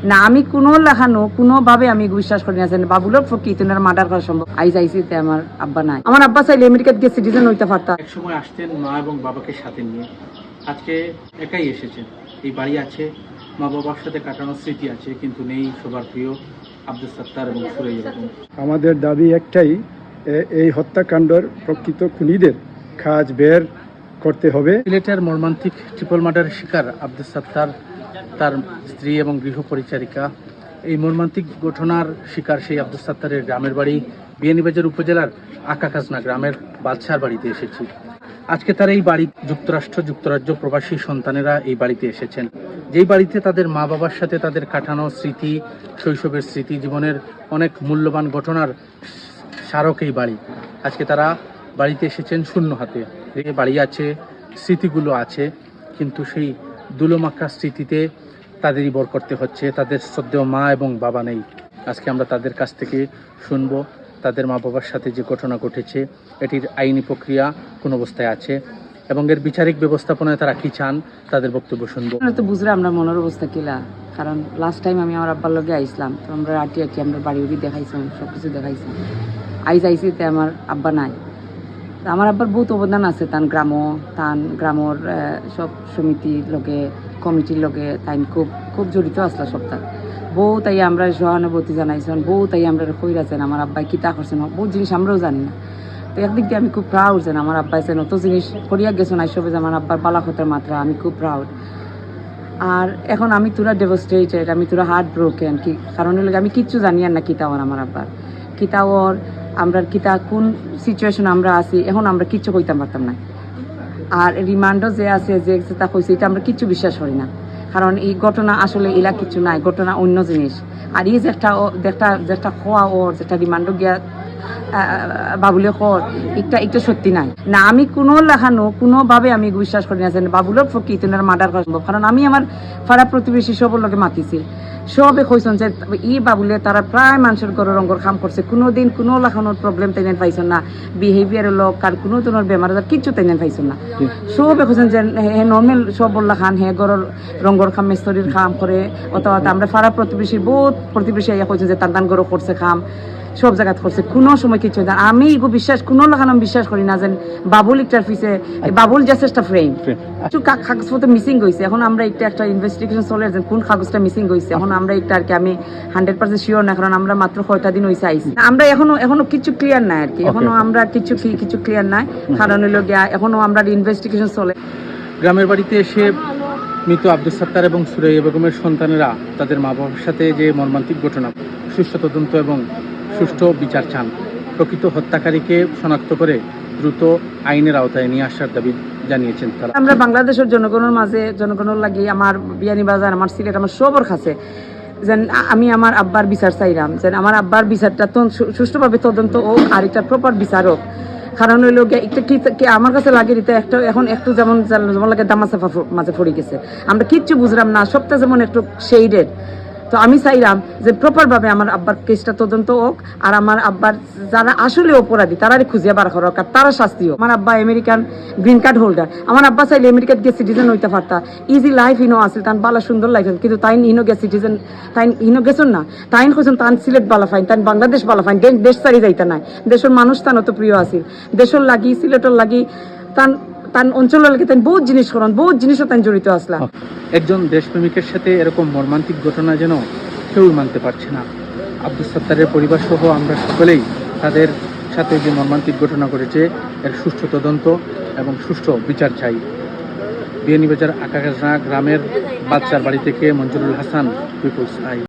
না আমি কোনো লেখানো কোনোভাবে আমি বিশ্বাস করি না যে বাবুলোর প্রকৃতি মার্ডার করা সম্ভব। আইসি আমার আব্বা নাই, আমার আব্বা চাইলে আমেরিকাত গিয়ে সিটিজেন হইতে পারতাম। এক সময় আসতেন মা এবং বাবাকে সাথে নিয়ে, আজকে একাই এসেছেন। এই বাড়ি আছে, মা বাবার সাথে কাটানোর স্মৃতি আছে, কিন্তু নেই সবার প্রিয় আব্দুল সত্তার এবং সুরাইয়া বেগম। আমাদের দাবি একটাই, এই হত্যাকাণ্ডের প্রকৃত খুনিদের খাজ বের করতে হবে। সিলেটের মর্মান্তিক ট্রিপল মার্ডারের শিকার আব্দুল সত্তার, তার স্ত্রী এবং গৃহ পরিচারিকা। এই মর্মান্তিক ঘটনার শিকার সেই আব্দুল সত্তারের গ্রামের বাড়ি বিয়ানীবাজার উপজেলার আকাকাজনা গ্রামের বাদশার বাড়িতে এসেছি। আজকে তার এই বাড়ি যুক্তরাজ্য প্রবাসী সন্তানেরা এই বাড়িতে এসেছেন, যেই বাড়িতে তাদের মা বাবার সাথে তাদের কাটানো স্মৃতি, শৈশবের স্মৃতি, জীবনের অনেক মূল্যবান ঘটনার স্মারক এই বাড়ি। আজকে তারা বাড়িতে এসেছেন শূন্য হাতে। এই বাড়ি আছে, স্মৃতিগুলো আছে, কিন্তু সেই দুলোমাখা স্মৃতিতে তাদেরই বর করতে হচ্ছে। তাদের শ্রদ্ধেয় মা এবং বাবা নেই। আজকে আমরা তাদের কাছ থেকে শুনবো তাদের মা বাবার সাথে যে ঘটনা ঘটেছে, এটির আইনি প্রক্রিয়া কোন অবস্থায় আছে এবং এর বিচারিক ব্যবস্থাপনায় তারা কি চান, তাদের বক্তব্য শুনবো। তো বুঝলে আমরা মনের অবস্থা কিলা, কারণ লাস্ট টাইম আমি আমার আব্বার লগে আইসলাম, তো আমরা রাটি আমরা বাড়ি উড়ি দেখাইছিলাম, সব কিছু দেখাইছিলাম। আইসিতে আমার আব্বা নাই। আমার আব্বার বহুত অবদান আছে, গ্রামর সব সমিতির লগে, কমিটির লগে তাই খুব জড়িত আসলো সপ্তাহ। বউ তাই আমরা সহানুভূতি জানাইছেন, বউ তাই আমরা কইরাছেন আমার আব্বাই কিতা করছেন, বহুত জিনিস আমরাও জানি না। তো একদিক দিয়ে আমি খুব প্রাউড যেন আমার আব্বাই যেন অত জিনিস করিয়া গেছেন আইসবে, যে আমার আব্বার বালাখতের মাত্রা আমি খুব প্রাউড। আর এখন আমি তোরা ডেভাস্টেটেড, আমি তোরা হার্ট ব্রোকেন। কি কারণ হলে আমি কিচ্ছু জানি আর না কিতা ওর আমার আব্বার কিতা ওর আমরা কিতা কোন সিচুয়েশন আমরা আছি এখন আমরা কিচ্ছু কইতাম পারতাম না। আর রিমান্ডও যে আছে যে তা কইছে এটা আমরা কিচ্ছু বিশ্বাস করি না, কারণ এই ঘটনা আসলে এলা কিছু নাই, ঘটনা অন্য জিনিস। আর এই যে একটা খোয়া ওর যেটা রিমান্ডও গিয়া বাবুলে কর এটা সত্যি নাই। না আমি কোনো লেখানো কোনোভাবে আমি বিশ্বাস করি না যে বাবুলোর প্রকৃতি মার্ডার করা সম্ভব, কারণ আমি আমার পাড়া প্রতিবেশী সবর লগে মাতিছি, সবে কইছেন যে ই বাবুলে তারা প্রায় মানুষের ঘর রঙর কাম করছে, কোনোদিন কোনো লেখানোর প্রবলেম তাই পাইছেন না, বিহেভিয়ারের লোক আর কোনো ধরনের বেমার আজার কিচ্ছু তাই পাইছেন না। সবে কইছেন যে হে নর্মেল সবর লেখান, হে ঘরের রঙর খাম মিস্ত্রির খাম করে, অথবা আমরা পাড়া প্রতিবেশীর বহুত প্রতিবেশী ইয়া কইছেন যে তান ঘরও করছে খাম, সব জায়গাত করছে, কোনো সময় কিছু না। আমি এগুলো বিশ্বাস কোনো লাগানো বিশ্বাস করি না যে বাবুল একটার পিছে বাবুল জাস্ট একটা ফ্রেম, একটু কাগজপত্র মিসিং হয়েছে। এখন আমরা একটা ইনভেস্টিগেশন চলে যে কোন কাগজটা মিসিং হয়েছে, এখন আমরা একটা আর কি আমি 100% শিওর না, কারণ আমরা মাত্র কয়টা দিন হয়েছে আইসি। আমরা এখনো কিছু ক্লিয়ার নাই আর কি, এখনো আমরা কিছু ক্লিয়ার নাই, কারণ হলো গিয়া এখনো আমরা ইনভেস্টিগেশন চলে। গ্রামের বাড়িতে এসে মৃত আব্দুল সত্তার এবং সুরাইয়া বেগমের সন্তানেরা তাদের মা বাবার সাথে যে মর্মান্তিক ঘটনা, সুষ্ঠু তদন্ত এবং সুষ্ঠু বিচার চান। প্রকৃত হত্যাকারীকে শনাক্ত করে দ্রুত আইনের আওতায় নিয়ে আসার দাবি জানিয়েছেন তারা। আমরা বাংলাদেশের জনগণের মাঝে জনগণের লাগি আমার বিয়ানীবাজার, আমার সিলেট, আমার সবর কাছে যেন আমি আমার আব্বার বিচার চাইলাম, যেন আমার আব্বার বিচারটা সুষ্ঠুভাবে তদন্ত হোক আর এটা প্রপার বিচার হোক। কারণ হইল একটা কি আমার কাছে লাগে এটা এখন একটু যেমন লাগে দামাচাপা মাঝে পড়ে গেছে, আমরা কিচ্ছু বুঝলাম না, সবটা যেমন একটু শেডেড। তো আমি চাইলাম যে প্রপারভাবে আমার আব্বার কেসটা তদন্ত হোক, আর আমার আব্বার যারা আসলে অপরাধী তারাই খুঁজে বার করক, আর তারা শাস্তি হোক। আমার আব্বা আমেরিকান গ্রিন কার্ড হোল্ডার, আমার আব্বা চাইলে আমেরিকাত গিয়ে সিটিজেন হইতে পারতা, ইজি লাইফ হিনো আসলে তান বালা সুন্দর লাইফ, কিন্তু তাই হিনো গিয়ে সিটিজেন তাই হিনো গেছেন না, তাই খুঁজছেন তান সিলেট বালা ফাইন, তাই বাংলাদেশ বালা ফাইন, দেশ চারি যাইতে নাই। দেশের মানুষ তান অত প্রিয় আছিল, দেশের লাগি সিলেটের লাগি তান অঞ্চলের লাগে তাই বহুত জিনিস করেন, বহুত জিনিসও তাই জড়িত আসলাম। একজন দেশপ্রেমিকের সাথে এরকম মর্মান্তিক ঘটনা যেন কেউ মানতে পারছে না। আব্দুল সত্তারের পরিবার সহ আমরা সকলেই তাদের সাথে যে মর্মান্তিক ঘটনা ঘটেছে এর সুষ্ঠু তদন্ত এবং সুষ্ঠু বিচার চাই। বিয়ানীবাজার আকাকাজনা গ্রামের বাদশার বাড়ি থেকে মঞ্জুরুল হাসান, পিপলস আই।